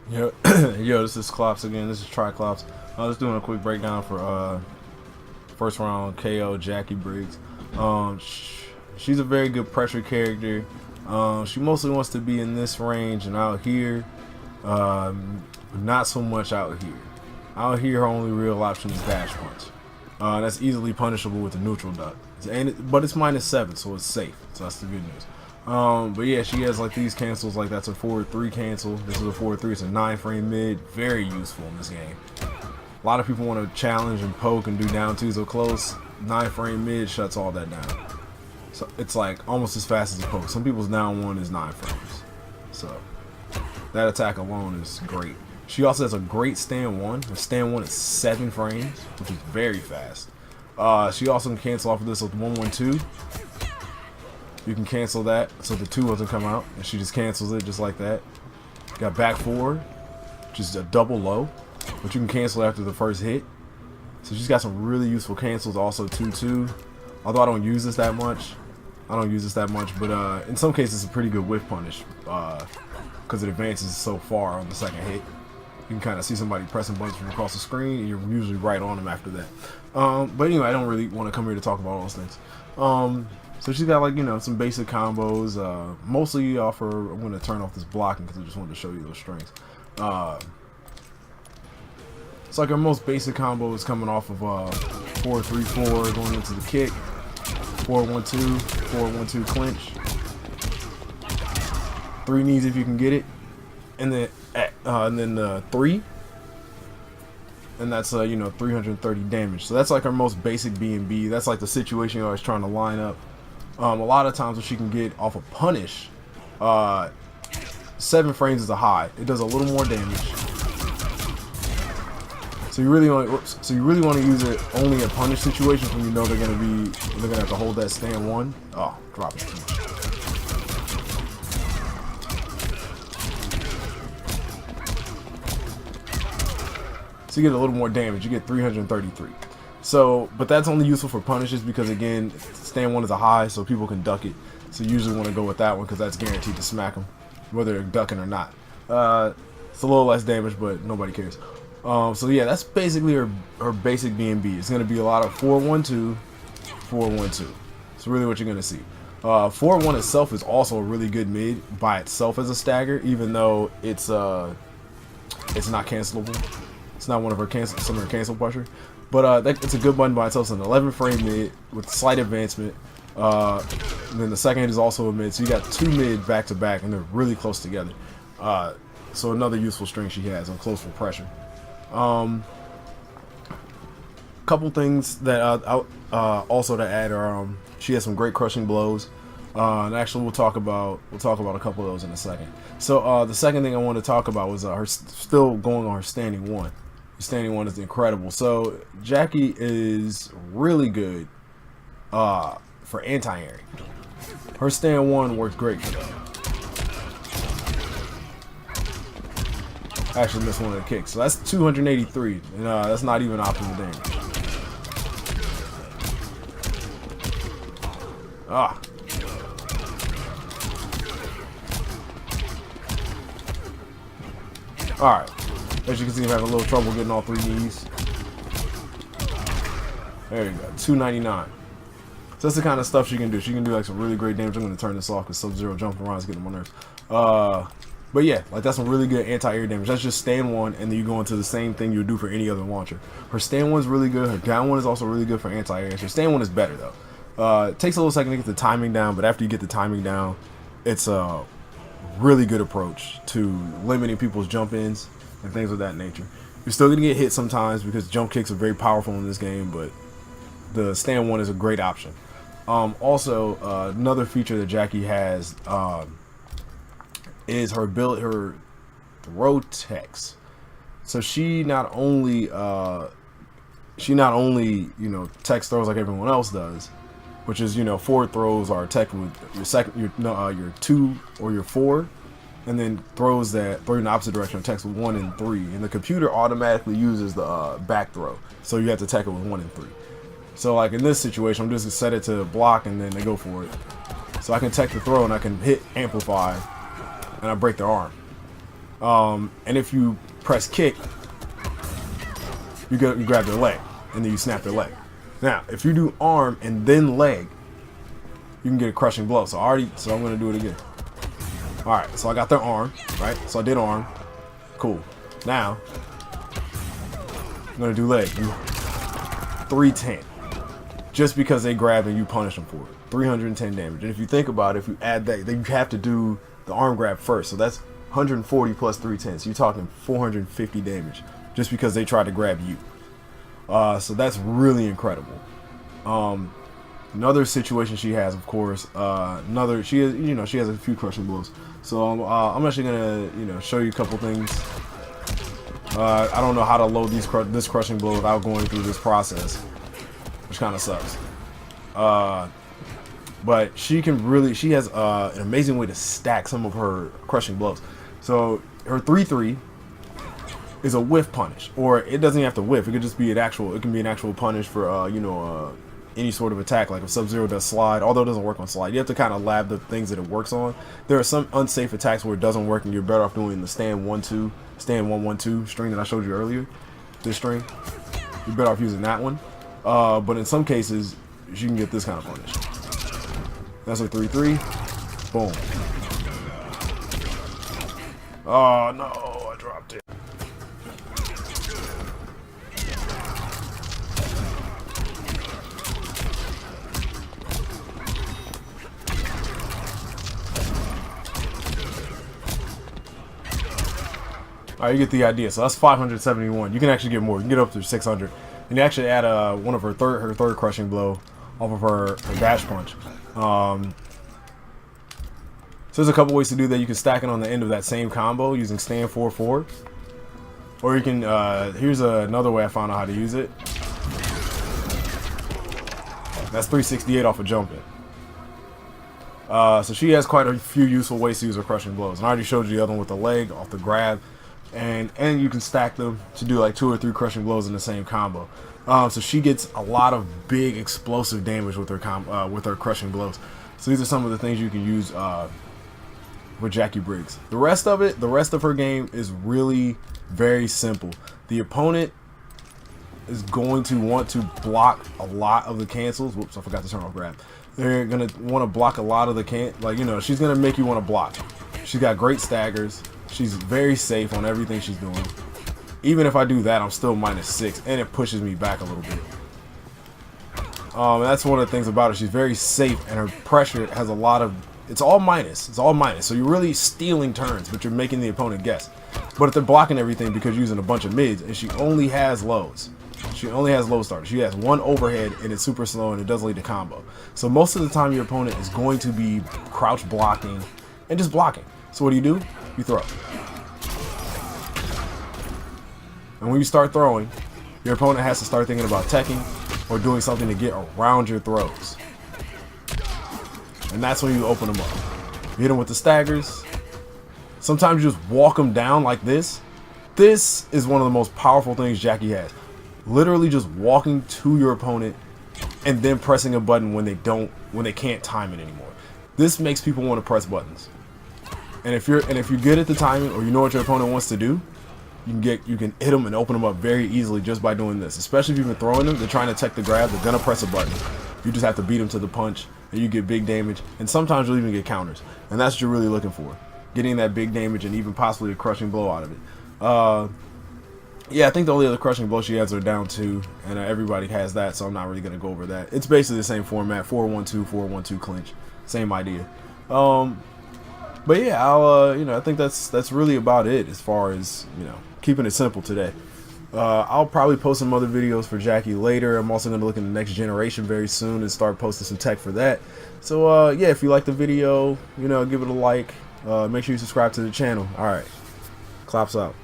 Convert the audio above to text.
Yo, yo, this is Clops again. This is Clops. I was doing a quick breakdown for first round KO Jacqui Briggs. She's a very good pressure character. She mostly wants to be in this range and out here, not so much out here. Out here, her only real option is dash punch. That's easily punishable with a neutral duck, but it's -7, so it's safe. So that's the good news. But yeah, she has like these cancels, like that's a forward 3 cancel. This is a forward 3, it's a 9-frame mid. Very useful in this game. A lot of people want to challenge and poke and do down 2s up close. 9-frame mid shuts all that down. So it's like almost as fast as a poke. Some people's down 1 is 9 frames. So that attack alone is great. She also has a great stand 1. Her stand 1 is 7 frames, which is very fast. She also can cancel off of this with 1-1-2. You can cancel that so the 2 doesn't come out, and she just cancels it just like that. Got back forward, which is a double low, but you can cancel after the first hit. So she's got some really useful cancels. Also 2-2. Although I don't use this that much, but in some cases it's a pretty good whiff punish because it advances so far on the second hit. You can kind of see somebody pressing buttons from across the screen, and you're usually right on them after that. But anyway, I don't really want to come here to talk about all those things. So she's got, like, you know, some basic combos. Mostly off her. I'm going to turn off this blocking because I just wanted to show you those strings. It's like her most basic combo is coming off of 4-3-4 going into the kick, 4-1-2, 4-1-2 clinch, 3 knees if you can get it, and then 3, and that's you know, 330 damage. So that's like her most basic B&B. That's like the situation you're always trying to line up. A lot of times what she can get off a punish, 7 frames is a high. It does a little more damage. So you really want to use it only in punish situations when you know they're gonna have to hold that stand 1. Oh, drop it. So you get a little more damage. You get 333. So, but that's only useful for punishes because, again, stand 1 is a high, so people can duck it. So you usually want to go with that one because that's guaranteed to smack them, whether they're ducking or not. It's a little less damage, but nobody cares. So yeah, that's basically her basic B&B. It's going to be a lot of 4-1-2, 4-1-2. It's really what you're going to see. 4-1 itself is also a really good mid by itself as a stagger, even though it's not cancelable. It's not one of her some of her cancel pressure, but it's a good button by itself. It's an 11-frame mid with slight advancement. And then the second hit is also a mid, so you got 2 mid back to back, and they're really close together. So another useful string she has on close for pressure. Couple things that also to add are she has some great crushing blows. And actually, we'll talk about a couple of those in a second. So the second thing I want to talk about was her still going on her standing 1. Standing 1 is incredible. So Jacqui is really good for anti-airing. Her stand 1 works great for that. Actually missed one of the kicks. So that's 283. And that's not even optimal damage. Ah. Alright. As you can see, I'm having a little trouble getting all 3 knees. There you go. 299. So that's the kind of stuff she can do. She can do like some really great damage. I'm going to turn this off because Sub-Zero jumping around is getting on my nerves. But yeah, like that's some really good anti-air damage. That's just stand 1, and then you go into the same thing you would do for any other launcher. Her stand 1 is really good. Her down 1 is also really good for anti-air. Her stand 1 is better though. It takes a little second to get the timing down, but after you get the timing down, it's a really good approach to limiting people's jump ins and things of that nature. You're still gonna get hit sometimes because jump kicks are very powerful in this game, but the stand 1 is a great option. Also, another feature that Jacqui has is her throw text. So she not only you know, text throws like everyone else does, which is, you know, forward throws are tech with your 2 or your 4, and then throws that throw in the opposite direction are text with 1 and 3, and the computer automatically uses the back throw, so you have to tech it with 1 and 3. So like in this situation, I'm just gonna set it to block and then they go for it. So I can tech the throw and I can hit amplify and I break their arm. And if you press kick, you grab their leg, and then you snap their leg. Now, if you do arm and then leg, you can get a crushing blow. So I'm gonna do it again. All right, so I got their arm, right? So I did arm, cool. Now I'm gonna do leg. 310, just because they grabbed and you punish them for it. 310 damage. And if you think about it, if you add that, then you have to do the arm grab first. So that's 140 plus 310. So you're talking 450 damage just because they tried to grab you. So that's really incredible. Another situation she has, of course, she has a few crushing blows. So I'm actually gonna, show you a couple things. I don't know how to load this crushing blow without going through this process, which kind of sucks. But she has an amazing way to stack some of her crushing blows. So her 3-3 is a whiff punish, or it doesn't even have to whiff. It could just be an actual punish for any sort of attack. Like if Sub-Zero does slide, although it doesn't work on slide, you have to kind of lab the things that it works on. There are some unsafe attacks where it doesn't work, and you're better off doing the stand 1-1-2 string that I showed you earlier. This string, you're better off using that one. But in some cases, you can get this kind of punish. That's a 3-3. Boom. Oh no, I dropped it. Alright, you get the idea. So that's 571. You can actually get more. You can get up to 600. And you actually add one of her third crushing blow off of her dash punch. So there's a couple ways to do that. You can stack it on the end of that same combo using stand 4-4. Or you can, here's another way I found out how to use it. That's 368 off of jumping. So she has quite a few useful ways to use her crushing blows. And I already showed you the other one with the leg off the grab. And you can stack them to do like 2 or 3 crushing blows in the same combo. So she gets a lot of big explosive damage with her crushing blows. So these are some of the things you can use with Jacqui Briggs. The rest of her game is really very simple. The opponent is going to want to block a lot of the cancels. Whoops, I forgot to turn off grab. They're gonna want to block a lot of the she's gonna make you want to block. She's got great staggers. She's very safe on everything she's doing. Even if I do that, I'm still -6, and it pushes me back a little bit. That's one of the things about her. She's very safe, and her pressure has a lot of... It's all minus. It's all minus. So you're really stealing turns, but you're making the opponent guess. But if they're blocking everything because you're using a bunch of mids, and she only has lows. She only has low starters. She has one overhead, and it's super slow, and it does lead to combo. So most of the time, your opponent is going to be crouch blocking and just blocking. So what do? You throw. And when you start throwing, your opponent has to start thinking about teching or doing something to get around your throws. And that's when you open them up. You hit them with the staggers. Sometimes you just walk them down like this. This is one of the most powerful things Jacqui has. Literally just walking to your opponent and then pressing a button when they can't time it anymore. This makes people want to press buttons. And if you're good at the timing, or you know what your opponent wants to do, you can hit them and open them up very easily just by doing this. Especially if you've been throwing them, they're trying to tech the grab, they're gonna press a button. You just have to beat them to the punch, and you get big damage. And sometimes you'll even get counters, and that's what you're really looking for, getting that big damage and even possibly a crushing blow out of it. Yeah, I think the only other crushing blow she has are down 2, and everybody has that, so I'm not really gonna go over that. It's basically the same format: 4-1-2, 4-1-2 clinch, same idea. But yeah, I think that's really about it as far as, keeping it simple today. I'll probably post some other videos for Jacqui later. I'm also going to look in the next generation very soon and start posting some tech for that. So yeah, if you like the video, give it a like. Make sure you subscribe to the channel. All right, Clops out.